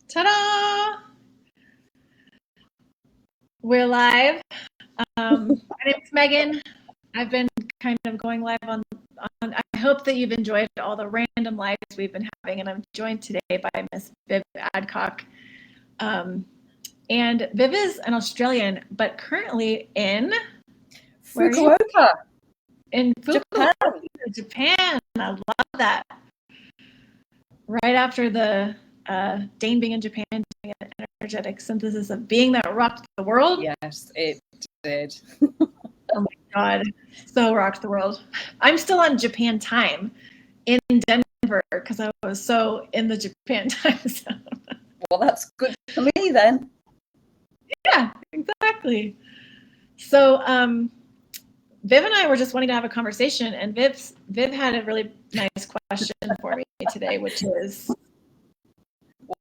Ta-da! We're live. My name's Megan. I've been kind of going live on. I hope that you've enjoyed all the random lives we've been having, and I'm joined today by Miss Viv Adcock. And Viv is an Australian, but currently in Fukuoka. In Fukuoka, Japan. I love that. Right after the Dane being in Japan doing an energetic synthesis of being that rocked the world. Yes, it did. Oh my God, so rocked the world. I'm still on Japan time in Denver because I was so in the Japan time zone. Well, that's good for me then. Yeah, exactly. So Viv and I were just wanting to have a conversation, and Viv had a really nice question for me today, which is,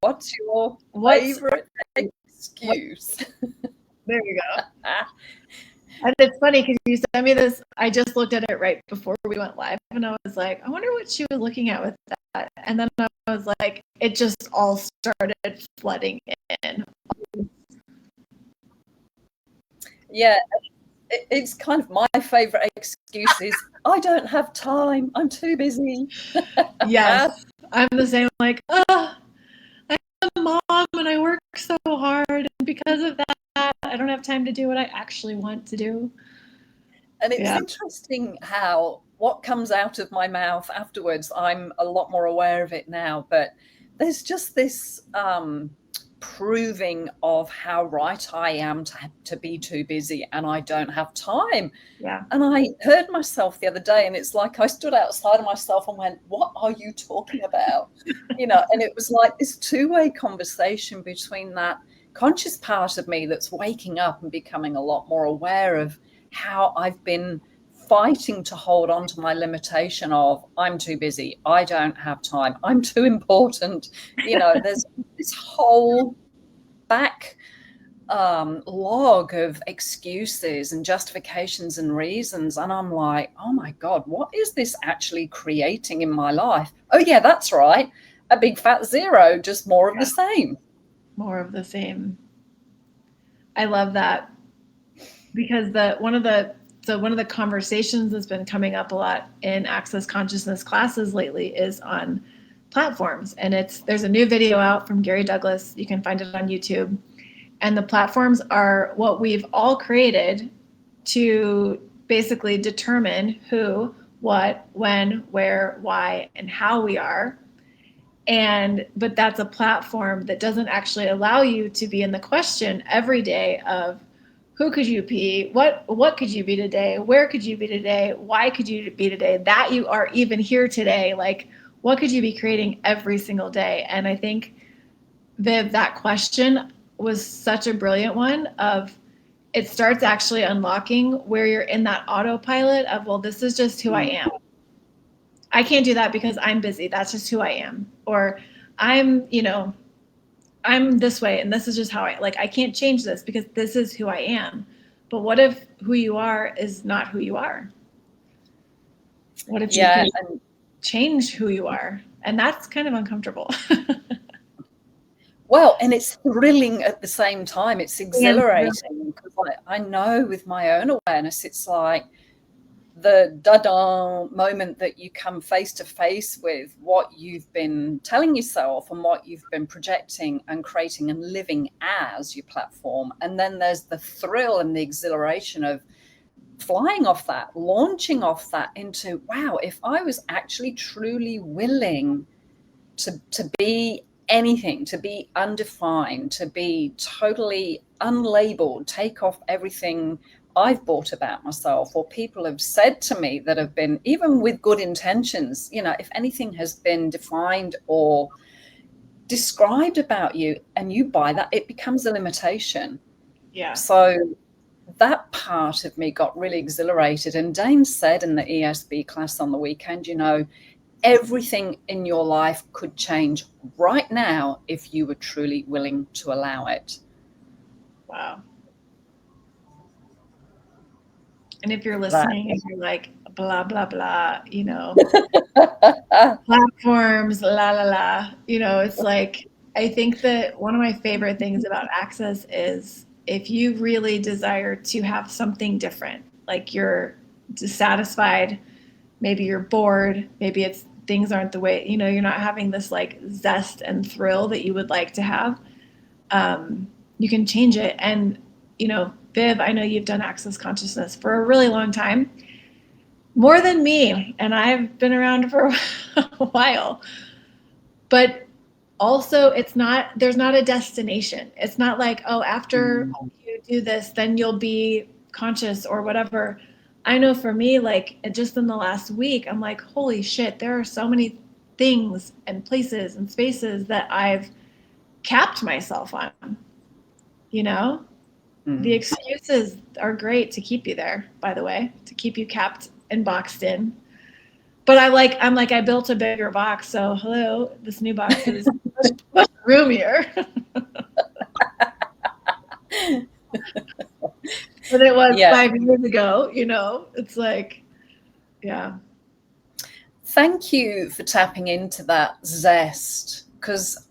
what's your favorite excuse? There you go. And it's funny because you sent me this. I just looked at it right before we went live, and I was like, I wonder what she was looking at with that. And then I was like, it just all started flooding in. Yeah, it's kind of my favorite excuse is I don't have time. I'm too busy. Yes, I'm the same. Like, I'm a mom and I work so hard, and because of that, I don't have time to do what I actually want to do. And it's interesting how what comes out of my mouth afterwards, I'm a lot more aware of it now, but there's just this proving of how right I am to be too busy and I don't have time. Yeah. And I heard myself the other day, and it's like I stood outside of myself and went, what are you talking about? And it was like this two-way conversation between that conscious part of me that's waking up and becoming a lot more aware of how I've been fighting to hold on to my limitation of I'm too busy, I don't have time, I'm too important. There's this whole back log of excuses and justifications and reasons, and I'm like, oh my God, what is this actually creating in my life? Oh yeah, that's right, a big fat zero, just more of the same. More of the same. I love that, because one of the conversations that's been coming up a lot in Access Consciousness classes lately is on platforms, and there's a new video out from Gary Douglas. You can find it on YouTube. And the platforms are what we've all created to basically determine who, what, when, where, why, and how we are. But that's a platform that doesn't actually allow you to be in the question every day of who could you be, what could you be today, where could you be today, why could you be today, that you are even here today, like what could you be creating every single day. And I think that question was such a brilliant one of it starts actually unlocking where you're in that autopilot of, well, this is just who I am. I can't do that because I'm busy. That's just who I am. Or I'm this way and this is just how I can't change this because this is who I am. But what if who you are is not who you are? What if you can change who you are? And that's kind of uncomfortable. Well, and it's thrilling at the same time. It's exhilarating because I know with my own awareness, it's like the da-da moment that you come face to face with what you've been telling yourself and what you've been projecting and creating and living as your platform. And then there's the thrill and the exhilaration of flying off that, launching off that into, wow, if I was actually truly willing to be anything, to be undefined, to be totally unlabeled, take off everything I've bought about myself or people have said to me that have been, even with good intentions, if anything has been defined or described about you and you buy that, it becomes a limitation. Yeah. So that part of me got really exhilarated. And Dane said in the ESB class on the weekend, everything in your life could change right now if you were truly willing to allow it. Wow. And if you're listening and you're like, blah, blah, blah, platforms, la, la, la, it's like, I think that one of my favorite things about Access is if you really desire to have something different, like you're dissatisfied, maybe you're bored, maybe it's things aren't the way, you're not having this like zest and thrill that you would like to have, you can change it. And, Viv, I know you've done Access Consciousness for a really long time, more than me, and I've been around for a while. But also, there's not a destination. It's not like, oh, after you do this, then you'll be conscious or whatever. I know for me, like just in the last week, I'm like, holy shit, there are so many things and places and spaces that I've capped myself on, The excuses are great to keep you there, by the way, to keep you capped and boxed in. But I'm like, I built a bigger box. So hello, this new box is much roomier than it was 5 years ago. It's like, yeah. Thank you for tapping into that zest, because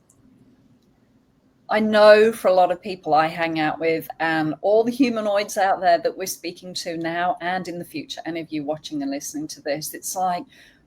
I know for a lot of people I hang out with and all the humanoids out there that we're speaking to now and in the future, any of you watching and listening to this, it's like,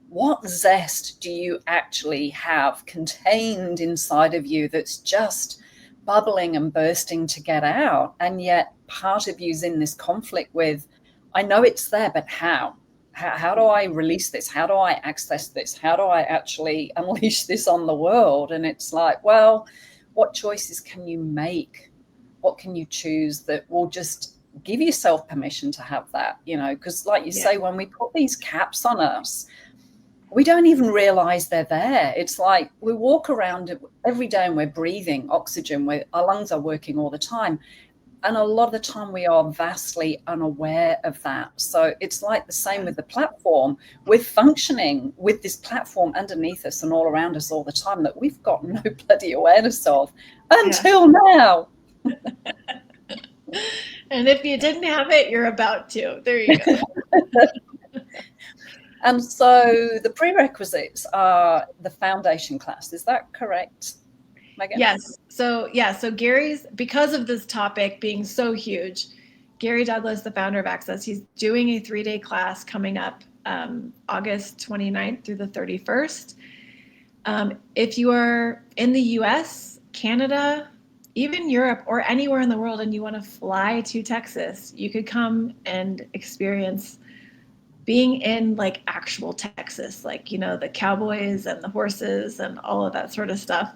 what zest do you actually have contained inside of you that's just bubbling and bursting to get out? And yet part of you's in this conflict with, I know it's there, but how? How do I release this? How do I access this? How do I actually unleash this on the world? And it's like, well, what choices can you make? What can you choose that will just give yourself permission to have that? Because like you say, when we put these caps on us, we don't even realize they're there. It's like we walk around every day and we're breathing oxygen, our lungs are working all the time. And a lot of the time we are vastly unaware of that. So it's like the same with the platform. We're functioning with this platform underneath us and all around us all the time that we've got no bloody awareness of until now. And if you didn't have it, you're about to. There you go. And so the prerequisites are the foundation class. Is that correct, Megan? Yes. So Gary's, because of this topic being so huge, Gary Douglas, the founder of Access, he's doing a 3-day class coming up August 29th through the 31st. If you are in the US, Canada, even Europe, or anywhere in the world, and you want to fly to Texas, you could come and experience being in like actual Texas, like, the cowboys and the horses and all of that sort of stuff.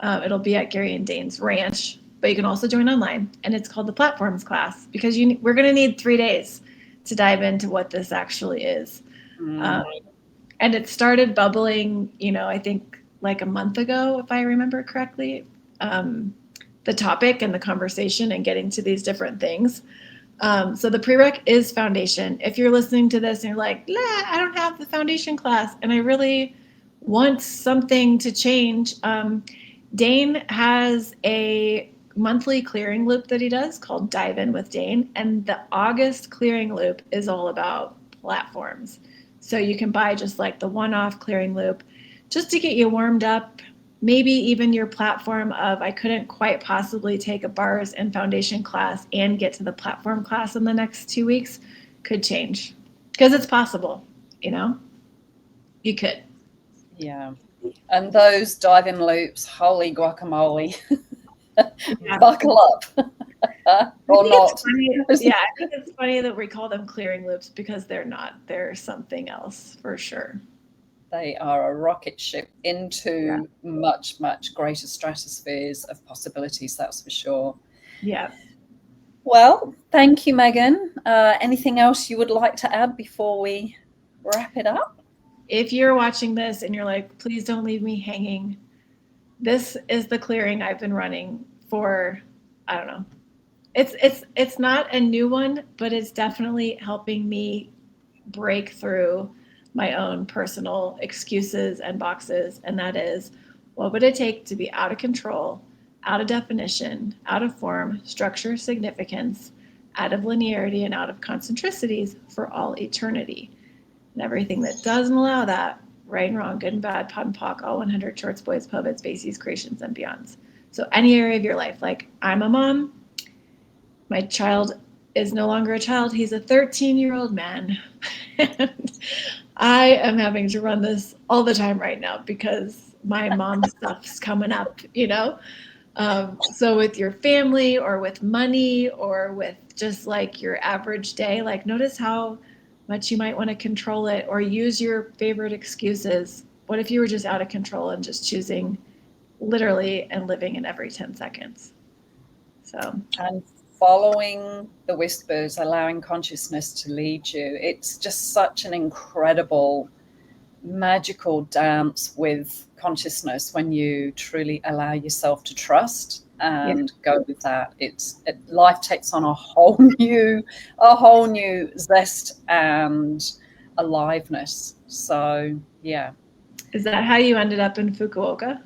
It'll be at Gary and Dane's ranch, but you can also join online, and it's called the Platforms class, because we're going to need 3 days to dive into what this actually is. And it started bubbling, I think like a month ago, if I remember correctly, the topic and the conversation and getting to these different things. So the prereq is foundation. If you're listening to this and you're like, I don't have the foundation class and I really want something to change, Dane has a monthly clearing loop that he does called Dive In with Dane. And the August clearing loop is all about platforms. So you can buy just like the one-off clearing loop just to get you warmed up. Maybe even your platform of, I couldn't quite possibly take a bars and foundation class and get to the platform class in the next 2 weeks could change, because it's possible, you could. Yeah. And those dive-in loops, holy guacamole. Buckle up. Or not. I think it's funny that we call them clearing loops, because they're not. They're something else for sure. They are a rocket ship into much, much greater stratospheres of possibilities, that's for sure. Yeah. Well, thank you, Megan. Anything else you would like to add before we wrap it up? If you're watching this and you're like, please don't leave me hanging, this is the clearing I've been running for, I don't know. It's not a new one, but it's definitely helping me break through my own personal excuses and boxes. And that is, what would it take to be out of control, out of definition, out of form, structure, significance, out of linearity, and out of concentricities for all eternity? And everything that doesn't allow that right and wrong, good and bad, POD and POC, all 100 shorts, boys, pubits, bases, creations, and beyonds. So any area of your life, like I'm a mom, my child is no longer a child, he's a 13-year-old man. And I am having to run this all the time right now because my mom stuff's coming up, you know? So with your family or with money or with just like your average day, like notice how much you might want to control it or use your favorite excuses. What if you were just out of control and just choosing literally and living in every 10 seconds? So, and following the whispers, allowing consciousness to lead you. It's just such an incredible, magical dance with consciousness when you truly allow yourself to trust and go with that. Life takes on a whole new zest and aliveness. So yeah. is that how you ended up in Fukuoka?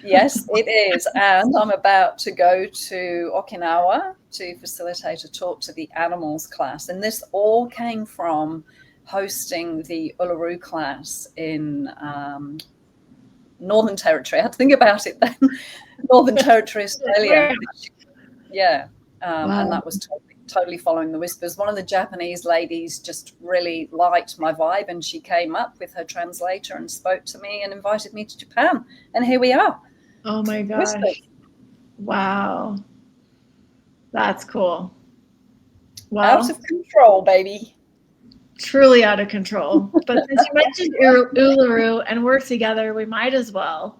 Yes, it is. And I'm about to go to Okinawa to facilitate a talk to the animals class. And this all came from hosting the Uluru class in Northern Territory. I had to think about it then. Northern Territory, Australia. Yeah. Wow. And that was totally following the whispers. One of the Japanese ladies just really liked my vibe, and she came up with her translator and spoke to me and invited me to Japan. And here we are. Oh my gosh. Whispers. Wow. That's cool. Well, Out of control, baby. Truly out of control. But since you mentioned Uluru and we're together, we might as well.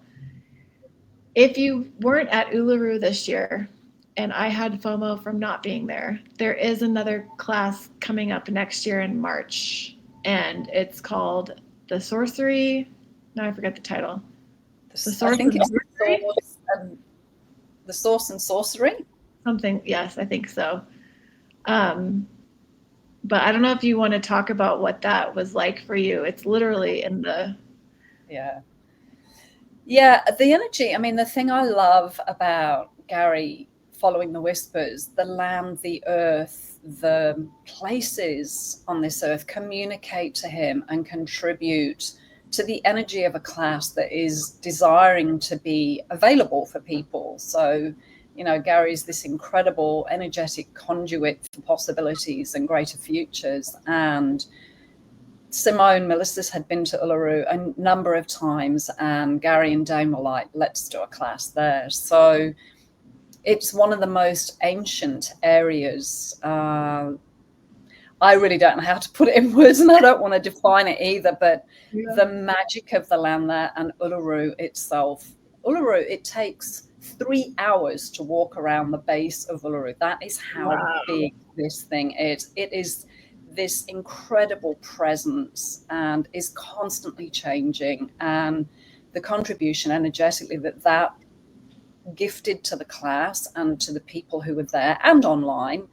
If you weren't at Uluru this year, and I had FOMO from not being there, there is another class coming up next year in March, and it's called The Sorcery. No, I forget the title. The Source and The Source and Sorcery? Something, yes, I think so. But I don't know if you want to talk about what that was like for you. It's literally in the... Yeah, the energy. I mean, the thing I love about Gary following the whispers, the land, the earth, the places on this earth communicate to him and contribute to the energy of a class that is desiring to be available for people. So, you know, Gary's this incredible energetic conduit for possibilities and greater futures. And Simone, Melissa's had been to Uluru a number of times, and Gary and Dane were like, let's do a class there. So it's one of the most ancient areas. I really don't know how to put it in words, and I don't want to define it either, but the magic of the land there and Uluru itself. Uluru, it takes 3 hours to walk around the base of Uluru. That is how big this thing is. It is this incredible presence and is constantly changing. And the contribution energetically that gifted to the class and to the people who were there and online.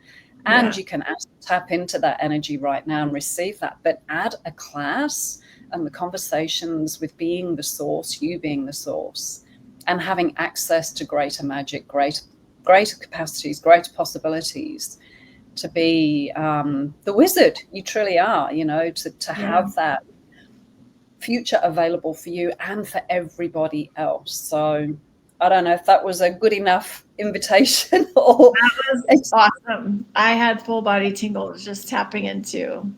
And you can tap into that energy right now and receive that. But add a class and the conversations with being the source, you being the source, and having access to greater magic, greater capacities, greater possibilities, to be the wizard you truly are, you know, to have that future available for you and for everybody else. So I don't know if that was a good enough invitation or... That was awesome. I had full body tingles just tapping into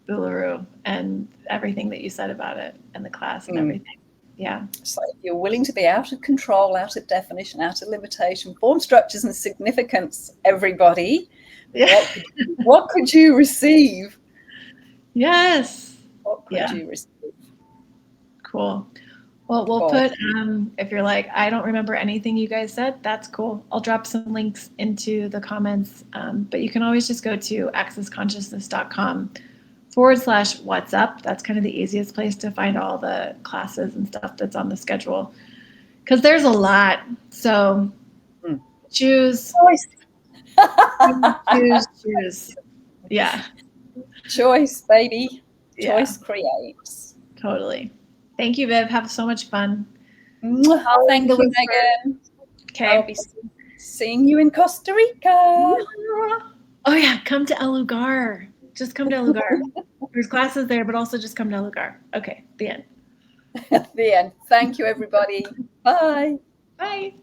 Uluru and everything that you said about it and the class and everything. Yeah. So if you're willing to be out of control, out of definition, out of limitation, form, structures, and significance, everybody, what could you receive? Yes. What could you receive? Cool. Well, we'll put, if you're like, I don't remember anything you guys said, that's cool. I'll drop some links into the comments. But you can always just go to accessconsciousness.com/what's up. That's kind of the easiest place to find all the classes and stuff that's on the schedule. Because there's a lot. So choose. Choose. Yeah. Choice, baby. Choice creates. Totally. Thank you, Viv. Have so much fun. Thank you, Megan. Okay. I'll be seeing you in Costa Rica. Oh, yeah. Come to El Lugar. Just come to El Lugar. There's classes there, but also just come to El Lugar. Okay. The end. The end. Thank you, everybody. Bye. Bye.